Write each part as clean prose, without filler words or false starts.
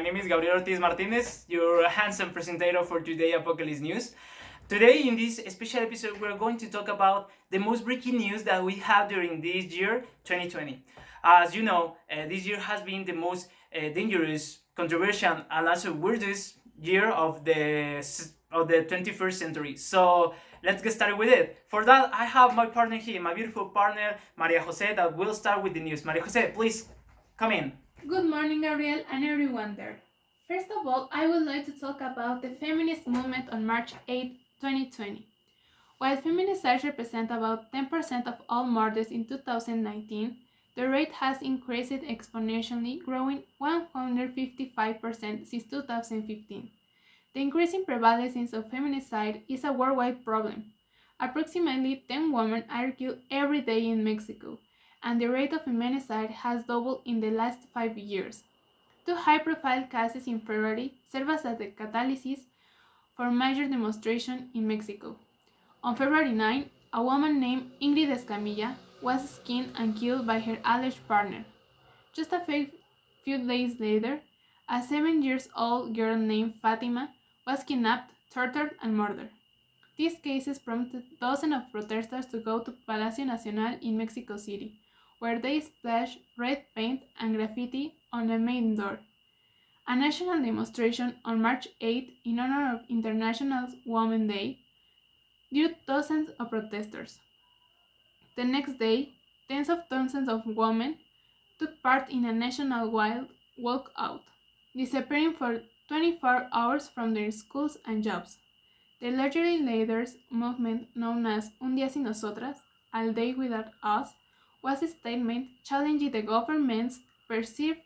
name is Gabriel Ortiz Martinez, your handsome presenter for Today Apocalypse News. Today, in this special episode, we're going to talk about the most breaking news that we have during this year, 2020. As you know, this year has been the most dangerous, controversial, and also weirdest year of the 21st century. So let's get started with it. For that, I have my partner here, my beautiful partner, Maria Jose, that will start with the news. Maria Jose, please come in. Good morning, Gabriel, and everyone there. First of all, I would like to talk about the feminist movement on March 8, 2020. While feminicides represent about 10% of all murders in 2019, the rate has increased exponentially, growing 155% since 2015. The increasing prevalence of feminicide is a worldwide problem. Approximately 10 women are killed every day in Mexico, and the rate of feminicide has doubled in the last 5 years. Two high-profile cases in February served as the catalyst for major demonstrations in Mexico. On February 9, a woman named Ingrid Escamilla was skinned and killed by her alleged partner. Just a few days later, a 7-year-old girl named Fatima was kidnapped, tortured, and murdered. These cases prompted dozens of protesters to go to Palacio Nacional in Mexico City, where they splashed red paint and graffiti on the main door. A national demonstration on March 8 in honor of International Women's Day drew thousands of protesters. The next day, tens of thousands of women took part in a nationwide walkout, disappearing for 24 hours from their schools and jobs. The largely leaders movement known as Un Día Sin Nosotras, A Day Without Us, was a statement challenging the government's perceived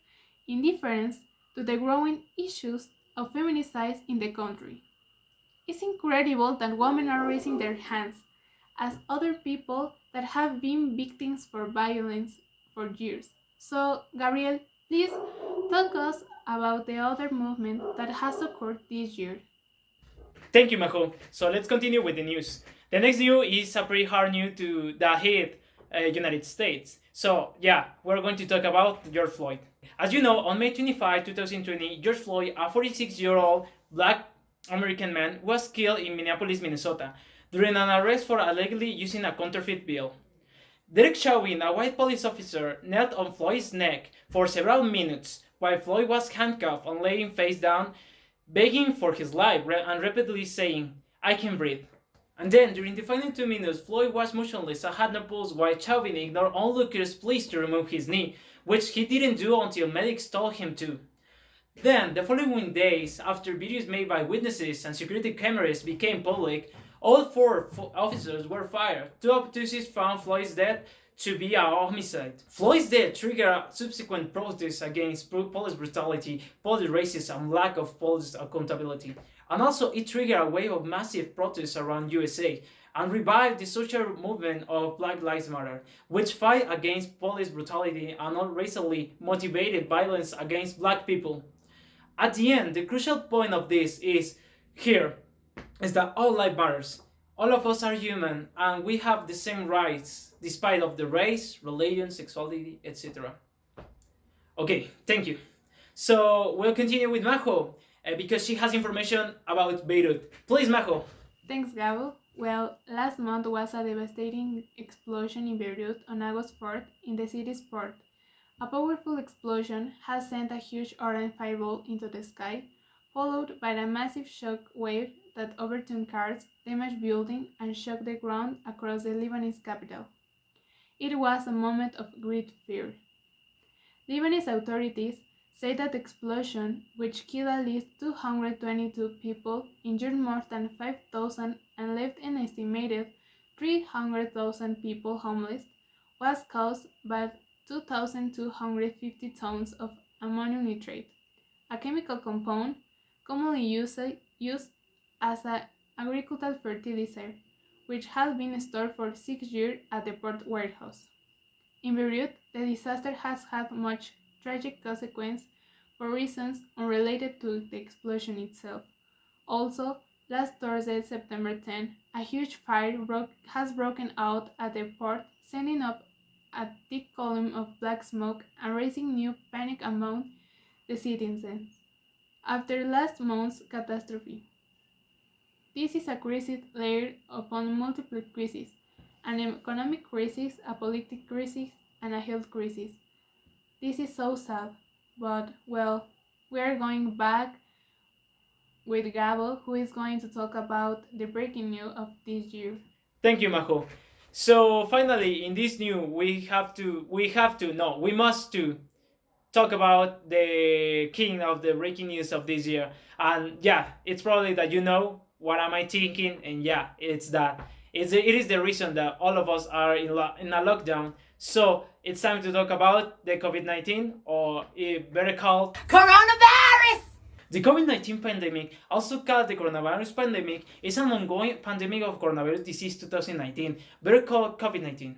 indifference to the growing issues of feminicides in the country. It's incredible that women are raising their hands, as other people that have been victims for violence for years. So, Gabriel, please talk us about the other movement that has occurred this year. Thank you, Majo. So let's continue with the news. The next news is a pretty hard news to the hit United States. So yeah, we're going to talk about George Floyd. As you know, on May 25, 2020, George Floyd, a 46-year-old black American man, was killed in Minneapolis, Minnesota, during an arrest for allegedly using a counterfeit bill. Derek Chauvin, a white police officer, knelt on Floyd's neck for several minutes while Floyd was handcuffed and laying face down, begging for his life and repeatedly saying, "I can breathe." And then, during the final 2 minutes, Floyd was motionless and had no pulse while Chauvin ignored onlookers' pleas to remove his knee, which he didn't do until medics told him to. Then, the following days, after videos made by witnesses and security cameras became public, all four officers were fired. Two autopsies found Floyd's death to be a homicide. Floyd's death triggered subsequent protests against police brutality, police racism, and lack of police accountability. And also, it triggered a wave of massive protests around USA and revived the social movement of Black Lives Matter, which fight against police brutality and all racially motivated violence against black people. At the end, the crucial point of this is that all life matters. All of us are human and we have the same rights despite of the race, religion, sexuality, etc. Okay, thank you. So we'll continue with Majo because she has information about Beirut. Please, Majo. Thanks, Gabo. Well, last month was a devastating explosion in Beirut on August 4th in the city's port. A powerful explosion has sent a huge orange fireball into the sky, followed by a massive shock wave that overturned cars, damaged buildings, and shook the ground across the Lebanese capital. It was a moment of great fear. Lebanese authorities say that the explosion, which killed at least 222 people, injured more than 5,000, and left an estimated 300,000 people homeless, was caused by 2,250 tons of ammonium nitrate, a chemical compound commonly used as an agricultural fertilizer, which has been stored for 6 years at the port warehouse. In Beirut, the disaster has had much tragic consequences for reasons unrelated to the explosion itself. Also, last Thursday, September 10, a huge fire has broken out at the port, sending up a thick column of black smoke and raising new panic among the citizens. after last month's catastrophe. This is a crisis layered upon multiple crises, an economic crisis, a political crisis, and a health crisis. This is so sad, but well, we are going back with Gabo, who is going to talk about the breaking news of this year. Thank you, Majo. So finally, in this new, we must to talk about the king of the breaking news of this year. And yeah, it's probably that you know what am I thinking, and yeah, it's that. It is the reason that all of us are in a lockdown. So it's time to talk about the COVID-19, or better called Coronavirus! the COVID-19 pandemic, also called the coronavirus pandemic, is an ongoing pandemic of coronavirus disease 2019, better called COVID-19,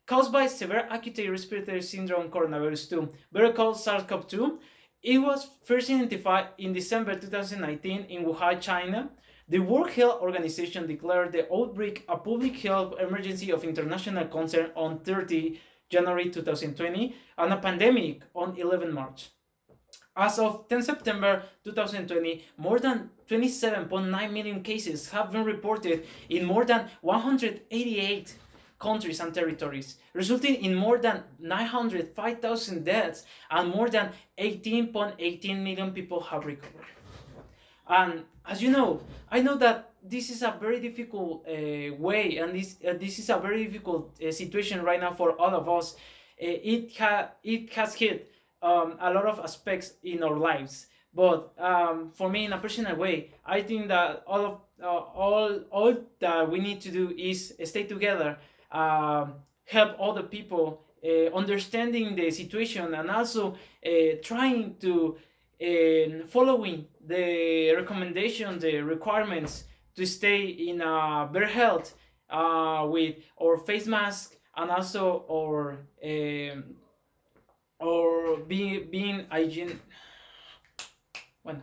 caused by severe acute respiratory syndrome coronavirus 2, better called SARS-CoV-2. It was first identified in December 2019 in Wuhan, China. The World Health Organization declared the outbreak a public health emergency of international concern on 30 January 2020 and a pandemic on 11 March. As of 10 September 2020, more than 27.9 million cases have been reported in more than 188 countries and territories, resulting in more than 905,000 deaths and more than 18.18 million people have recovered. And as you know, I know that this is a very difficult way, and this is a very difficult situation right now for all of us. It has hit a lot of aspects in our lives, but for me, in a personal way, I think that all that we need to do is stay together, help other people, understanding the situation, and also trying to following the recommendation, the requirements to stay in better health with our face mask, and also or being hygiene. Well,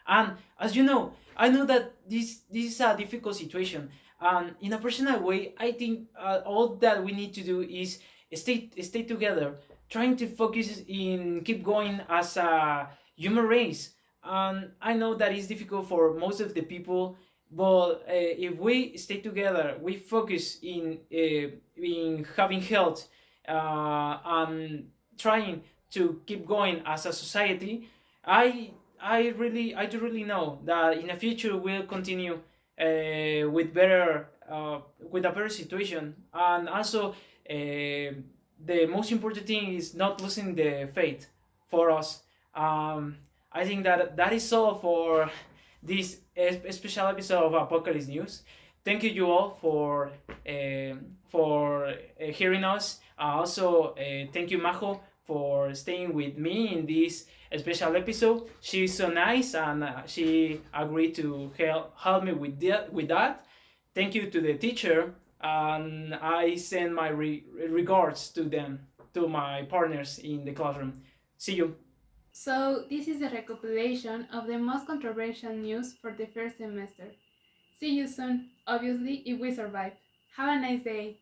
and as you know, I know that this is a difficult situation, and in a personal way, I think all that we need to do is stay together, trying to focus in keep going as a human race. And I know that it's difficult for most of the people, but if we stay together, we focus in having health, and trying to keep going as a society. I do really know that in the future we'll continue with a better situation. And also, the most important thing is not losing the faith for us. I think that is all for this special episode of Apocalypse News. Thank you all for hearing us. Also, thank you, Majo, for staying with me in this special episode. She's so nice, and she agreed to help me with that. Thank you to the teacher, and I send my regards to them, to my partners in the classroom. See you. So, this is a recapitulation of the most controversial news for the first semester. See you soon, obviously, if we survive. Have a nice day.